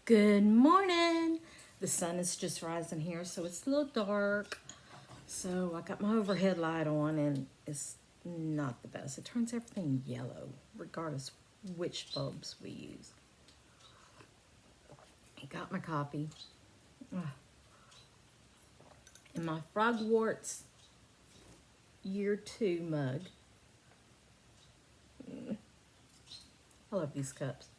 Good morning. The sun is just rising here, so it's a little dark. So I got my overhead light on and it's not the best. It turns everything yellow, regardless which bulbs we use. I got my coffee. And my Hogwarts year 2 mug. I love these cups.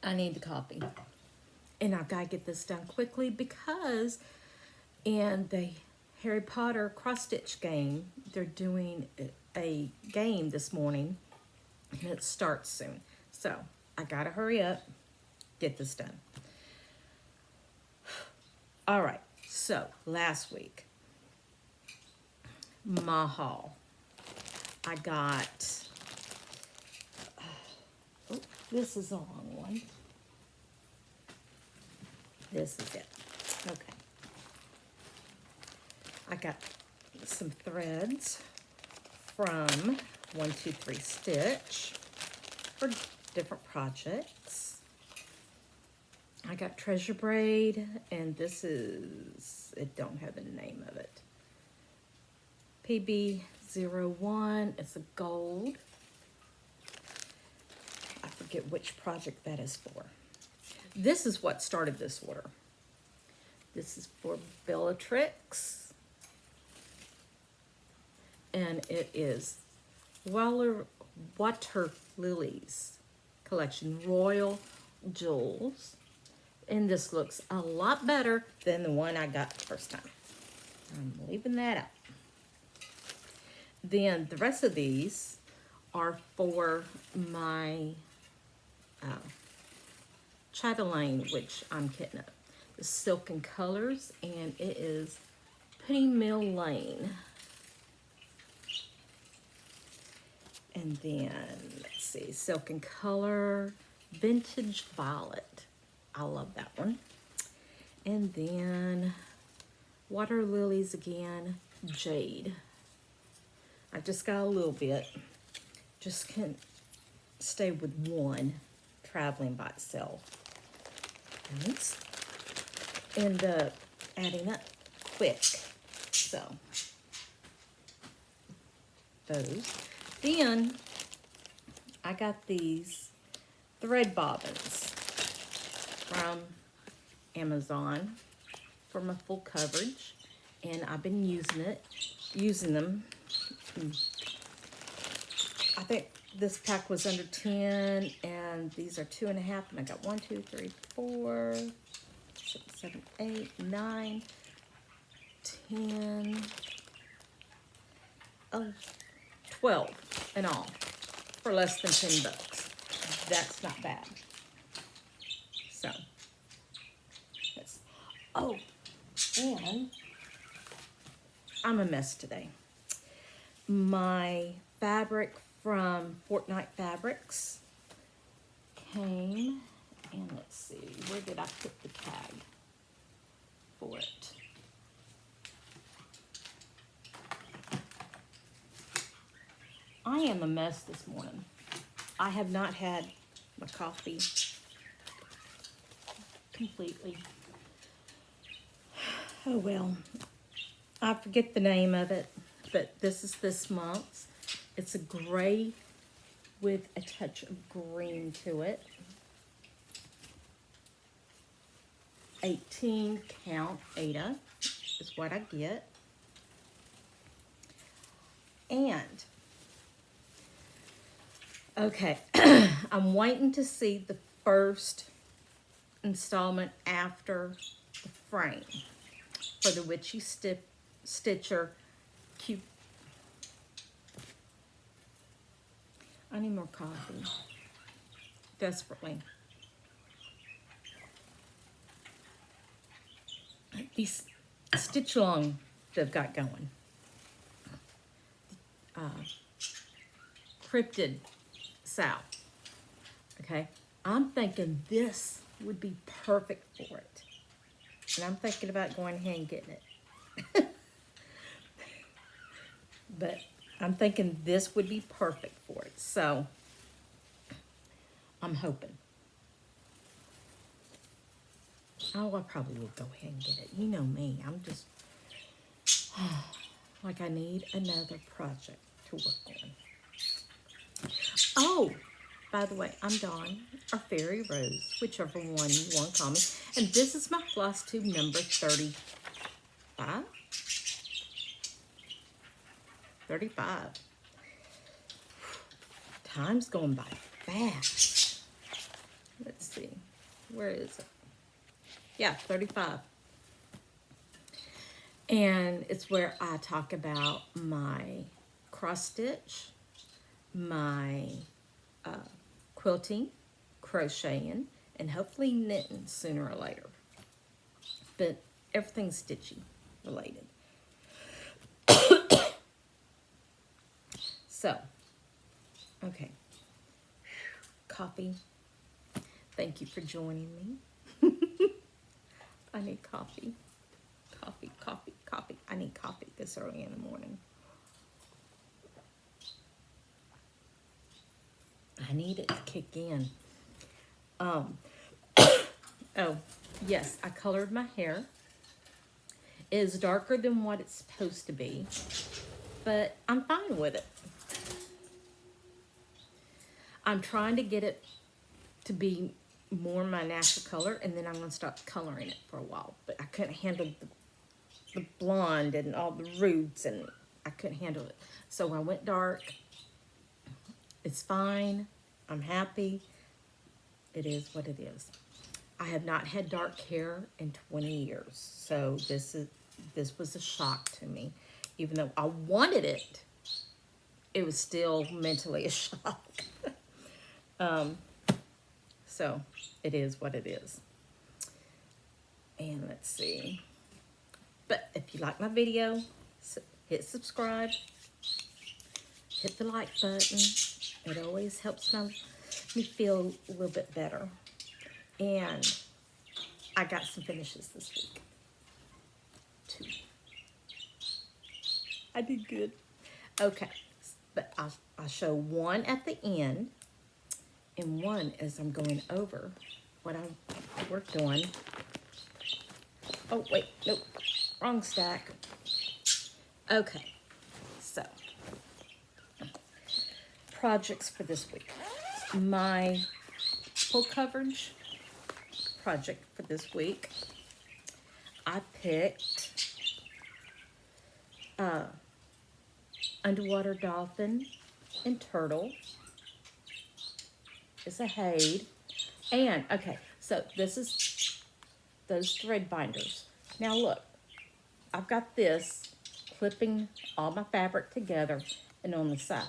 I need the coffee. And I've got to get this done quickly because in the Harry Potter cross-stitch game, they're doing a game this morning and it starts soon. So I got to hurry up, get this done. All right, so last week, my haul. I got, oh, this is the wrong one. This is it. Okay. I got some threads from 123 Stitch for different projects. I got treasure braid, and this is, it don't have the name of it. PB01, it's a gold. I forget which project that is for. This is what started this order. This is for Bellatrix. And it is Water Lilies collection, Royal Jewels. And this looks a lot better than the one I got the first time. I'm leaving that out. Then the rest of these are for my chatelaine, which I'm kitting up. The Silken Colors, and it is Penny Mill Lane. And then, let's see, Silken Color, Vintage Violet. I love that one. And then Water Lilies again, Jade. I just got a little bit. Just can't stay with one traveling by itself. Nice. End up adding up quick. So, those. Then, I got these thread bobbins from Amazon for my full coverage, and I've been using them. I think this pack was under 10, and these are 2.5, and I got 1, 2, 3, 4, 6, 7, 8, 9, 10, 12 in all for less than $10. That's not bad. So, yes. Oh, and I'm a mess today. My fabric from Fortnite Fabrics came, and let's see, where did I put the tag for it? I am a mess this morning. I have not had my coffee completely. Oh well, I forget the name of it, but this is this month's. It's a gray with a touch of green to it. 18 count Ada is what I get. And, okay, I'm waiting to see the first installment after the frame for the Witchy Stitcher Cute. I need more coffee, desperately. These stitch along they've got going. Cryptid South. Okay, I'm thinking this would be perfect for it. And I'm thinking about going ahead and getting it. But I'm thinking this would be perfect for it. So, I'm hoping. Oh, I probably will go ahead and get it. You know me. I'm just like I need another project to work on. Oh, by the way, I'm Dawn, or Fairy Rose, whichever one you want to call me. And this is my Flosstube number 35. 35. Time's going by fast. Let's see. Where is it? Yeah, 35. And it's where I talk about my cross stitch, my quilting, crocheting, and hopefully knitting sooner or later. But everything's stitchy related. So, okay. Coffee. Thank you for joining me. I need coffee. Coffee, coffee, coffee. I need coffee this early in the morning. I need it to kick in. Oh, yes, I colored my hair. It is darker than what it's supposed to be, but I'm fine with it. I'm trying to get it to be more my natural color, and then I'm going to start coloring it for a while. But I couldn't handle the blonde and all the roots, and I couldn't handle it. So I went dark. It's fine. I'm happy. It is what it is. I have not had dark hair in 20 years, so this was a shock to me. Even though I wanted it, it was still mentally a shock. So it is what it is. And let's see. But if you like my video, hit subscribe, hit the like button. It always helps me feel a little bit better. And I got some finishes this week. 2. I did good. Okay, but I'll show one at the end, and one as I'm going over what I worked on. Oh, wait, nope, wrong stack. Okay, so, projects for this week. My full coverage project for this week, I picked Underwater Dolphin and Turtle. It's a HAED. And, okay, so this is those thread binders. Now look, I've got this clipping all my fabric together and on the side.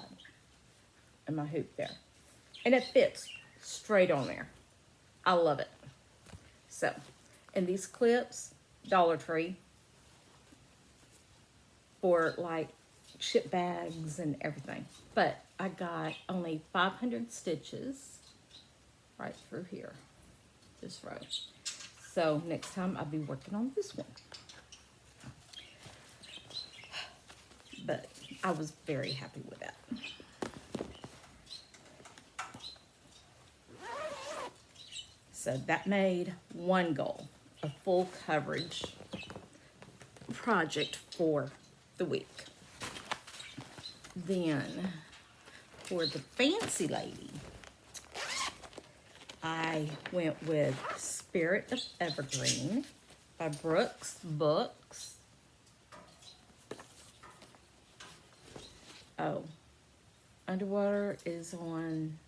And my hoop there. And it fits straight on there. I love it. So, and these clips, Dollar Tree, for like ship bags and everything. But I got only 500 stitches right through here, this row. So next time I'll be working on this one. But I was very happy with that. So that made one goal, a full coverage project for the week. Then for the fancy lady, I went with Spirit of Evergreen by Brooke's Books. Oh, Underwater is on,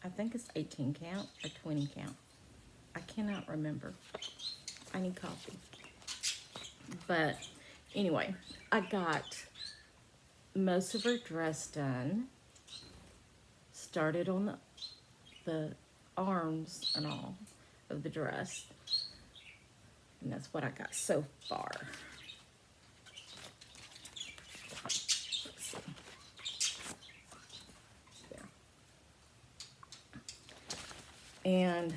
I think it's 18 count or 20 count. I cannot remember. I need coffee. But anyway, I got most of her dress done. Started on the arms and all of the dress. And that's what I got so far. Let's see. There. And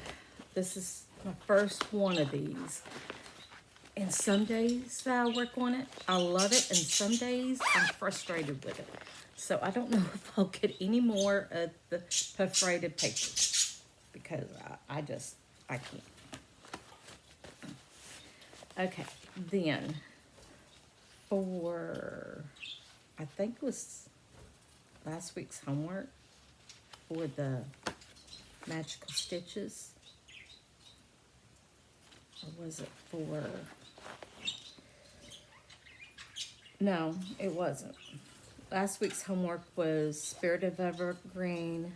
this is my first one of these. And some days that I work on it, I love it. And some days I'm frustrated with it. So I don't know if I'll get any more of the perforated paper because I can't. Okay, then for, I think it was last week's homework for the magical stitches, or was it for, no, it wasn't. Last week's homework was Spirit of Evergreen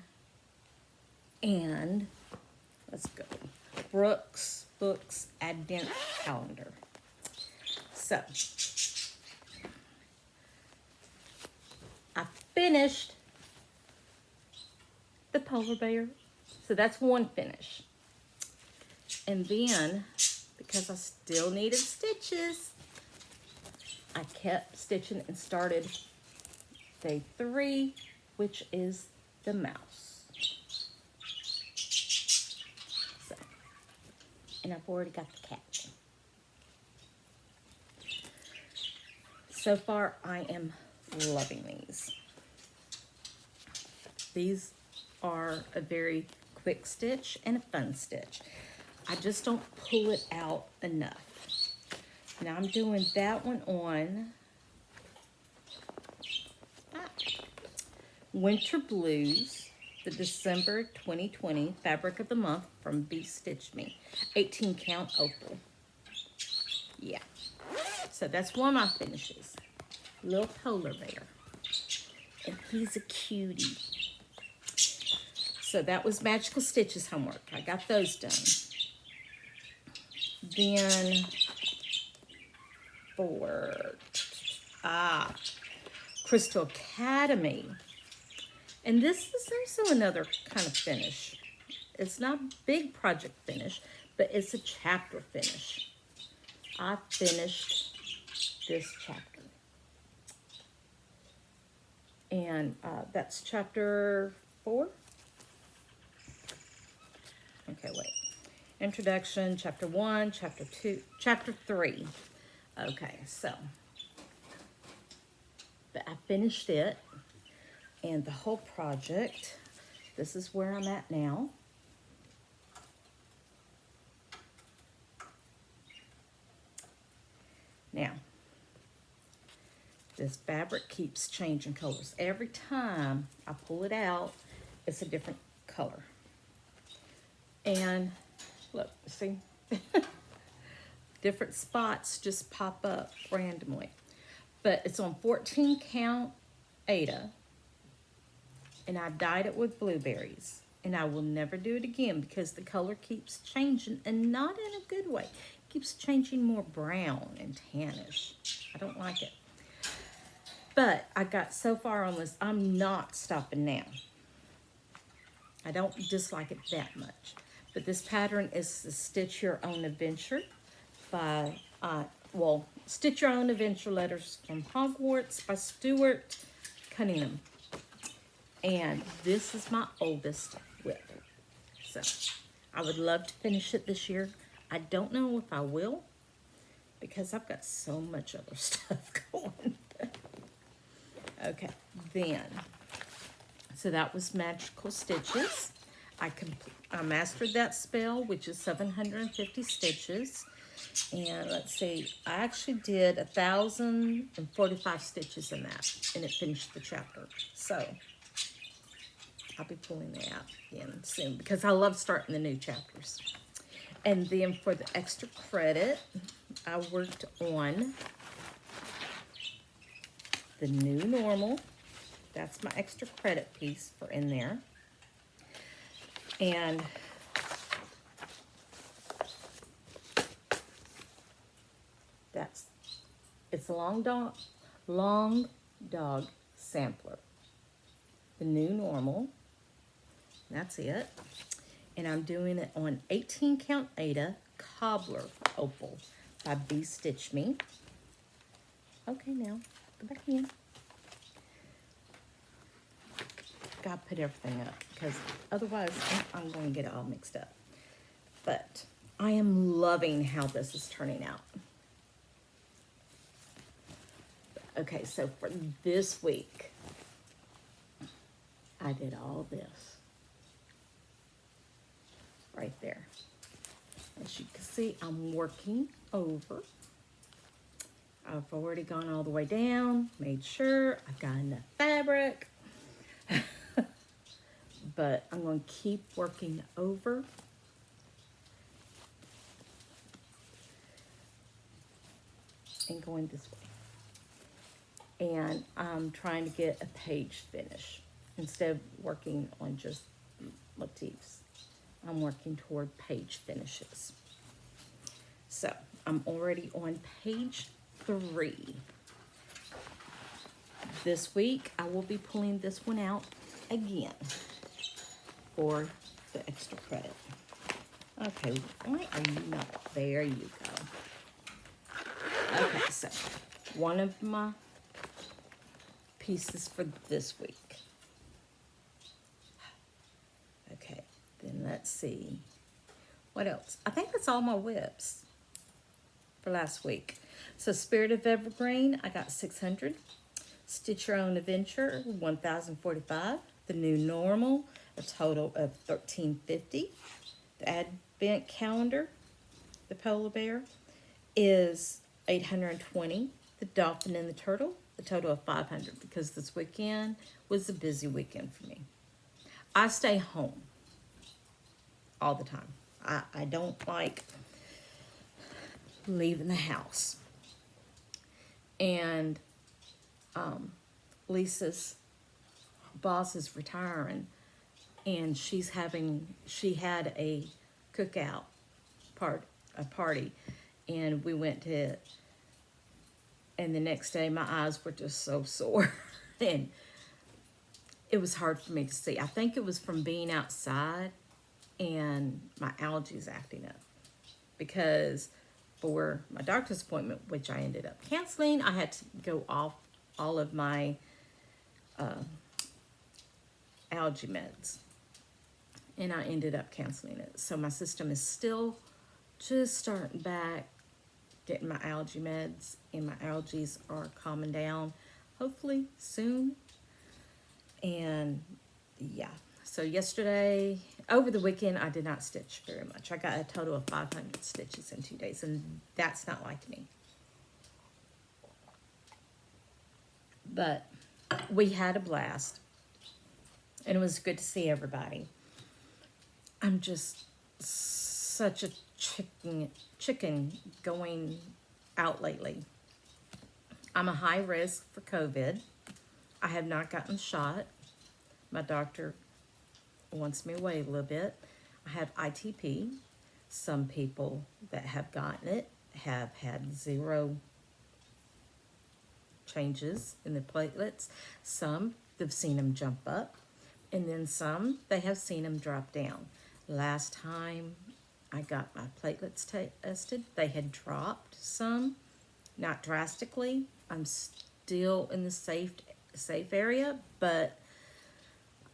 and, let's go, Brooke's Books Advent Calendar. So, I finished the polar bear. So that's one finish. And then, because I still needed stitches, I kept stitching and started day 3, which is the mouse. So, and I've already got the cat. So far, I am loving these. These are a very quick stitch and a fun stitch. I just don't pull it out enough. Now I'm doing that one on Winter Blues, the December 2020 Fabric of the Month from Be Stitch Me, 18 count opal. Yeah, so that's one of my finishes. Little polar bear, and he's a cutie. So that was Magical Stitches homework. I got those done. Then for Crystal Academy. And this is also another kind of finish. It's not a big project finish, but it's a chapter finish. I finished this chapter. And that's chapter 4. Okay, wait. Introduction, chapter 1, chapter 2, chapter 3. Okay, so I finished it and the whole project. This is where I'm at now. Now, this fabric keeps changing colors. Every time I pull it out, it's a different color. And look, see? Different spots just pop up randomly. But it's on 14 count Aida. And I dyed it with blueberries. And I will never do it again because the color keeps changing, and not in a good way. It keeps changing more brown and tannish. I don't like it. But I got so far on this, I'm not stopping now. I don't dislike it that much. But this pattern is the Stitch Your Own Adventure by, Stitch Your Own Adventure Letters from Hogwarts by Stewart, Cunning. And this is my oldest whip. So I would love to finish it this year. I don't know if I will because I've got so much other stuff going. Okay, then, so that was Magical Stitches. I mastered that spell, which is 750 stitches. And let's see, I actually did 1,045 stitches in that, and it finished the chapter. So I'll be pulling that out again soon because I love starting the new chapters. And then for the extra credit, I worked on the New Normal. That's my extra credit piece for in there. And it's a long dog sampler. The New Normal. That's it. And I'm doing it on 18 count Aida Cobbler Opal by Be Stitch Me. Okay, now go back in. Gotta put everything up because otherwise I'm going to get it all mixed up. But I am loving how this is turning out. Okay, so for this week, I did all this right there. As you can see, I'm working over. I've already gone all the way down, made sure I've got enough fabric. But I'm going to keep working over. And going this way. And I'm trying to get a page finish instead of working on just motifs. I'm working toward page finishes. So I'm already on page 3. This week I will be pulling this one out again for the extra credit. Okay, why are you not? There you go. Okay, so one of my pieces for this week. Okay, then let's see. What else? I think that's all my whips for last week. So Spirit of Evergreen, I got 600. Stitch Your Own Adventure, 1,045. The New Normal, a total of 1,350. The Advent Calendar, the polar bear, is 820. The Dolphin and the Turtle, a total of 500, because this weekend was a busy weekend for me. I stay home all the time. I don't like leaving the house. And Lisa's boss is retiring, and she had a cookout party, and we went to it. And the next day, my eyes were just so sore, and it was hard for me to see. I think it was from being outside, and my allergies acting up. Because for my doctor's appointment, which I ended up canceling, I had to go off all of my allergy meds, and I ended up canceling it. So my system is still just starting back, getting my allergy meds, and my allergies are calming down, hopefully soon. And yeah, so yesterday, over the weekend, I did not stitch very much. I got a total of 500 stitches in 2 days, and that's not like me. But we had a blast, and it was good to see everybody. I'm just such a chicken going out lately. I'm a high risk for COVID. I have not gotten the shot. My doctor wants me away a little bit. I have ITP. Some people that have gotten it have had 0 changes in the platelets. Some, they've seen them jump up, and then some, they have seen them drop down. Last time I got my platelets tested, they had dropped some, not drastically. I'm still in the safe area, but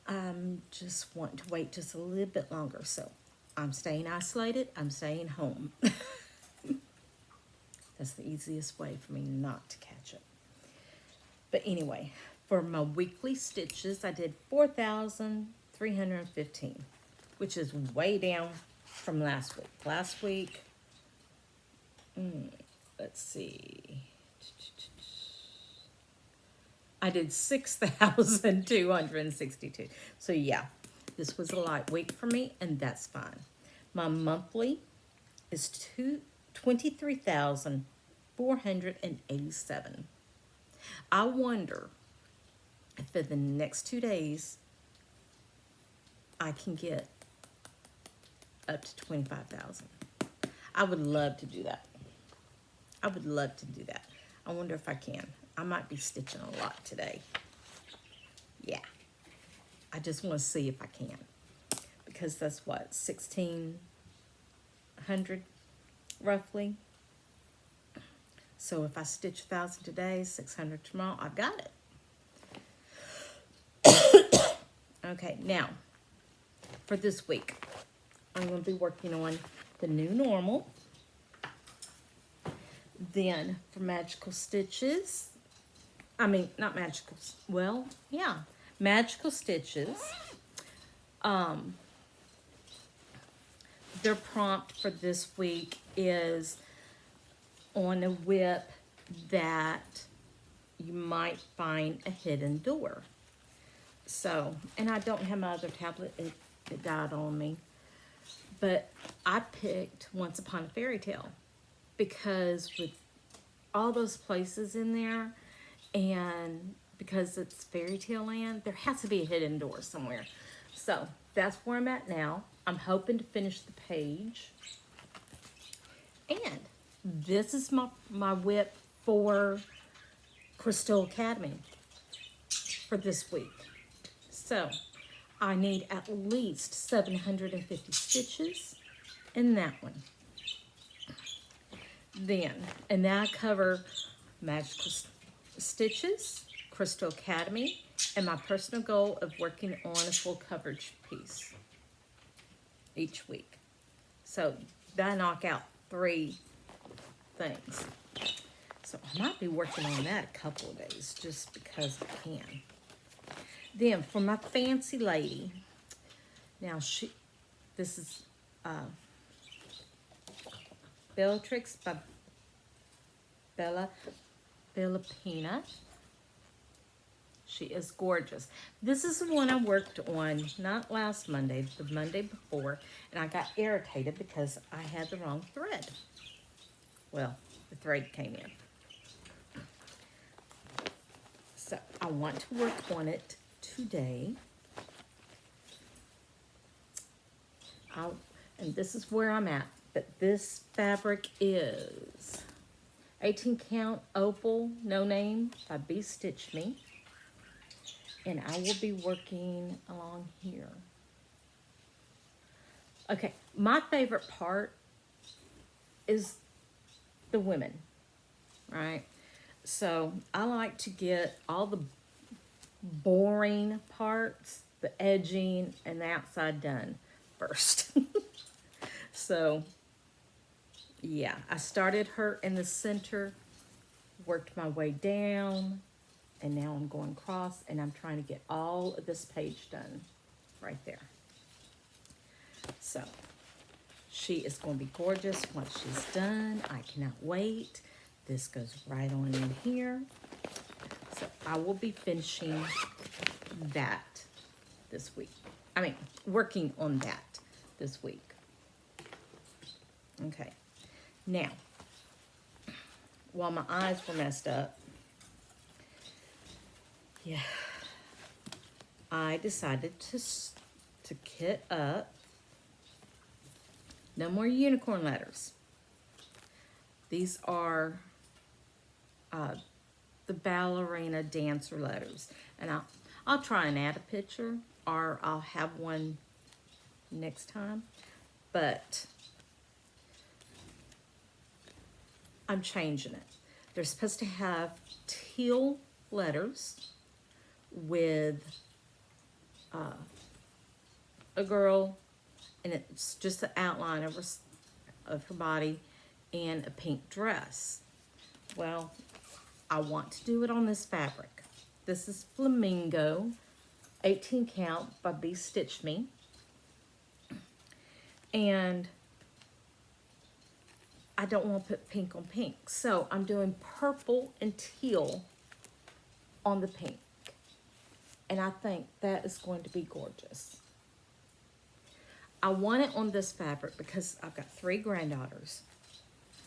I'm just wanting to wait just a little bit longer. So I'm staying isolated. I'm staying home. That's the easiest way for me not to catch it. But anyway, for my weekly stitches, I did 4,315, which is way down from last week. Last week, let's see, I did 6,262. So yeah, this was a light week for me, and that's fine. My monthly is 23,487. I wonder if for the next 2 days I can get up to 25,000. I would love to do that. I would love to do that. I wonder if I can. I might be stitching a lot today. Yeah. I just want to see if I can. Because that's what, 1,600 roughly. So if I stitch 1,000 today, 600 tomorrow, I've got it. Okay, now, for this week, I'm going to be working on the New Normal. Then, for magical stitches, not magical, well, yeah, magical stitches. their prompt for this week is on a whip that you might find a hidden door. So, and I don't have my other tablet, it died on me. But I picked Once Upon a Fairy Tale because with all those places in there, and because it's fairy tale land, there has to be a hidden door somewhere. So that's where I'm at now. I'm hoping to finish the page. And this is my whip for Crystal Academy for this week. So I need at least 750 stitches in that one. Then, and then I cover Magical Stitches, Crystal Academy, and my personal goal of working on a full coverage piece each week. So that knock out 3 things. So I might be working on that a couple of days just because I can. Then for my fancy lady, now this is Bellatrix by Bellapina. She is gorgeous. This is the one I worked on, not last Monday, the Monday before, and I got irritated because I had the wrong thread. Well, the thread came in. So I want to work on it today. And this is where I'm at, but this fabric is 18 count opal, no name by Be Stitch Me. And I will be working along here. Okay, my favorite part is the women, right? So I like to get all the boring parts, the edging and the outside done first. So yeah, I started her in the center, worked my way down, and now I'm going across, and I'm trying to get all of this page done right there. So she is going to be gorgeous once she's done. I cannot wait. This goes right on in here. So I will be finishing that this week. I mean, working on that this week. Okay. Now, while my eyes were messed up, yeah, I decided to kit up. No more unicorn letters. These are the ballerina dancer letters, and I'll try and add a picture, or I'll have one next time. But I'm changing it. They're supposed to have teal letters with a girl, and it's just the outline of her body and a pink dress. Well, I want to do it on this fabric. This is Flamingo, 18 count by Be Stitch Me. And I don't want to put pink on pink, so I'm doing purple and teal on the pink. And I think that is going to be gorgeous. I want it on this fabric because I've got 3 granddaughters.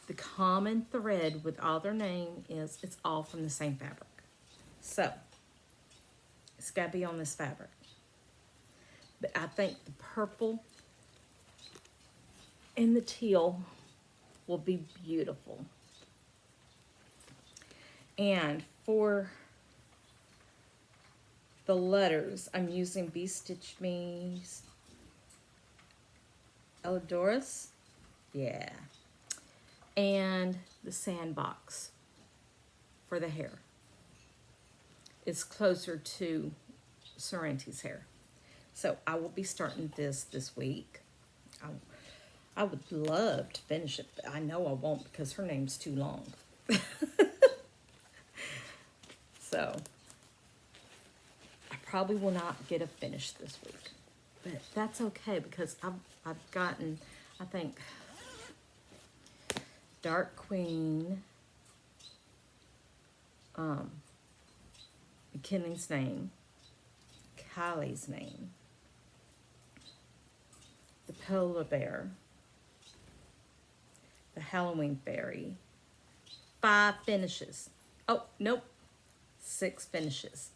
The common thread with all their name is it's all from the same fabric. So it's got to be on this fabric. But I think the purple and the teal will be beautiful. And for the letters, I'm using Be Stitch Me's Eldoris, yeah, and the sandbox for the hair. It's closer to Sorrenti's hair. So I will be starting this week. I would love to finish it, but I know I won't because her name's too long. So I probably will not get a finish this week, but that's okay because I've gotten I think Dark Queen, McKinley's name, Kylie's name, the polar bear, the Halloween fairy, 5 finishes. Oh, nope, 6 finishes.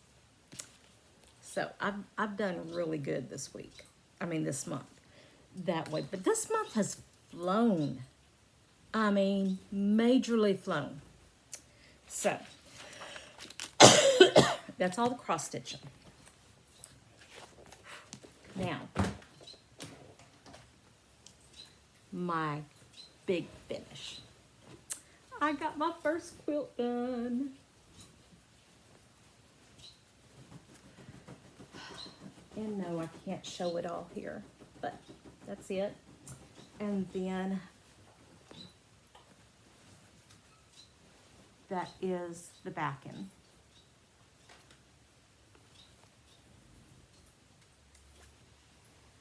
So I've done really good this week. I mean, this month that way. But this month has flown. I mean, majorly flown. So that's all the cross stitching. Now, my big finish. I got my first quilt done. And no, I can't show it all here, but that's it. And then that is the backing.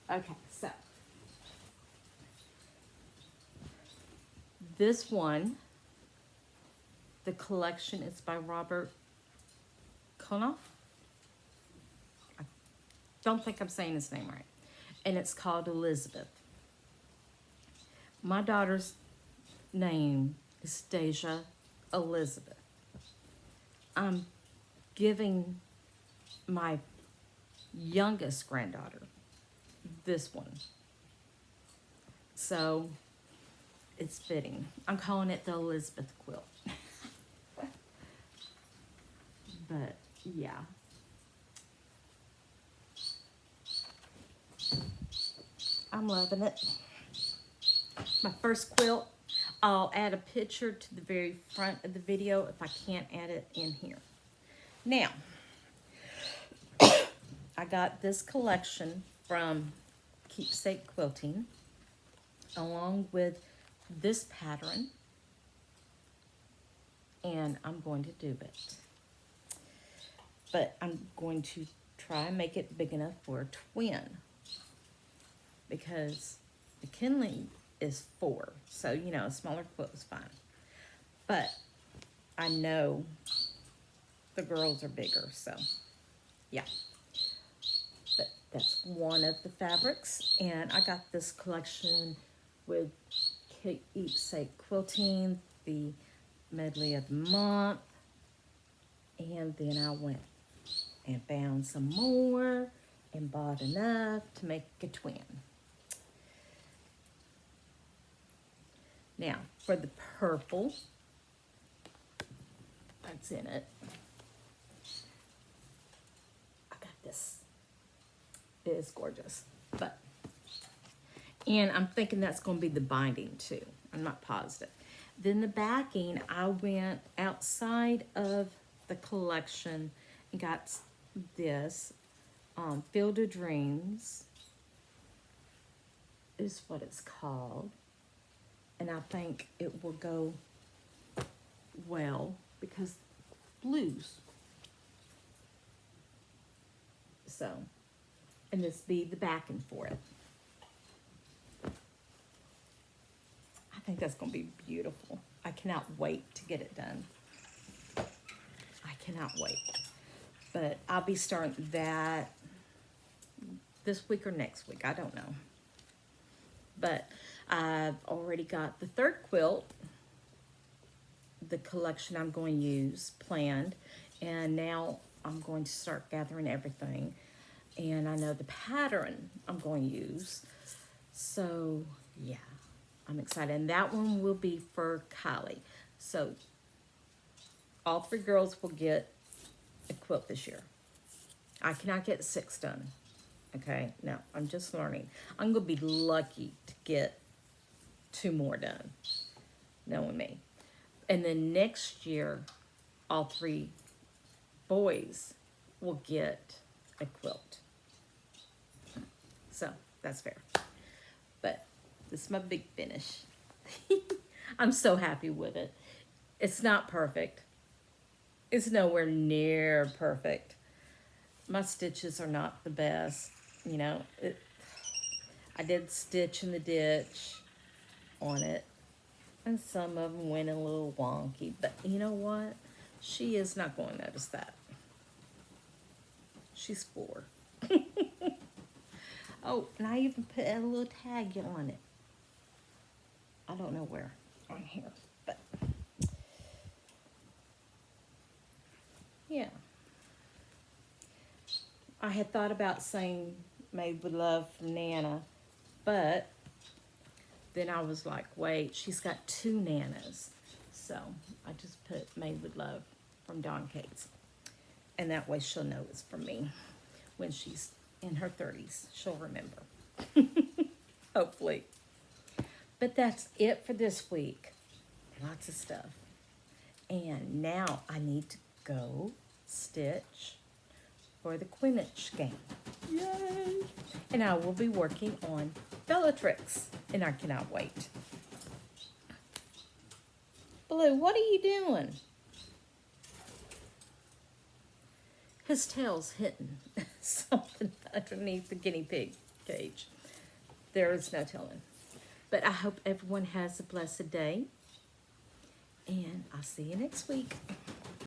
Okay, so this one, the collection is by Robert Cunning. I don't think I'm saying his name right. And it's called Elizabeth. My daughter's name is Deja Elizabeth. I'm giving my youngest granddaughter this one. So it's fitting. I'm calling it the Elizabeth quilt. But yeah. I'm loving it. My first quilt. I'll add a picture to the very front of the video if I can't add it in here. Now, I got this collection from Keepsake Quilting along with this pattern, and I'm going to do it. But I'm going to try and make it big enough for a twin because McKinley is 4, so you know a smaller quilt is fine. But I know the girls are bigger, so yeah. But that's one of the fabrics, and I got this collection with Keepsake Quilting, the medley of the month, and then I went and found some more and bought enough to make a twin. Now, for the purple, that's in it. I got this. It is gorgeous. And I'm thinking that's going to be the binding too. I'm not positive. Then the backing, I went outside of the collection and got this. Field of Dreams is what it's called. And I think it will go well because blues. So, and this be the backing for it. I think that's going to be beautiful. I cannot wait to get it done. I cannot wait. But I'll be starting that this week or next week. I don't know. But I've already got the third quilt, the collection I'm going to use, planned. And now I'm going to start gathering everything. And I know the pattern I'm going to use. So, yeah, I'm excited. And that one will be for Kylie. So, all 3 girls will get a quilt this year. I cannot get 6 done. Okay, no, I'm just learning. I'm going to be lucky to get 2 more done, knowing me. And then next year, all 3 boys will get a quilt. So, that's fair. But this is my big finish. I'm so happy with it. It's not perfect. It's nowhere near perfect. My stitches are not the best. You know, I did stitch in the ditch. on it. And some of them went a little wonky. But you know what? She is not going to notice that. She's 4. Oh, and I even put a little tag on it. I don't know where on here, but yeah. I had thought about saying Made with Love from Nana, but then I was like, wait, she's got 2 Nanas. So I just put Made with Love from Dawn Cates. And that way she'll know it's from me. When she's in her 30s, she'll remember. Hopefully. But that's it for this week. Lots of stuff. And now I need to go stitch for the Quidditch game. Yay! And I will be working on Bellatrix. And I cannot wait. Blue, what are you doing? His tail's hitting something underneath the guinea pig cage. There is no telling. But I hope everyone has a blessed day. And I'll see you next week.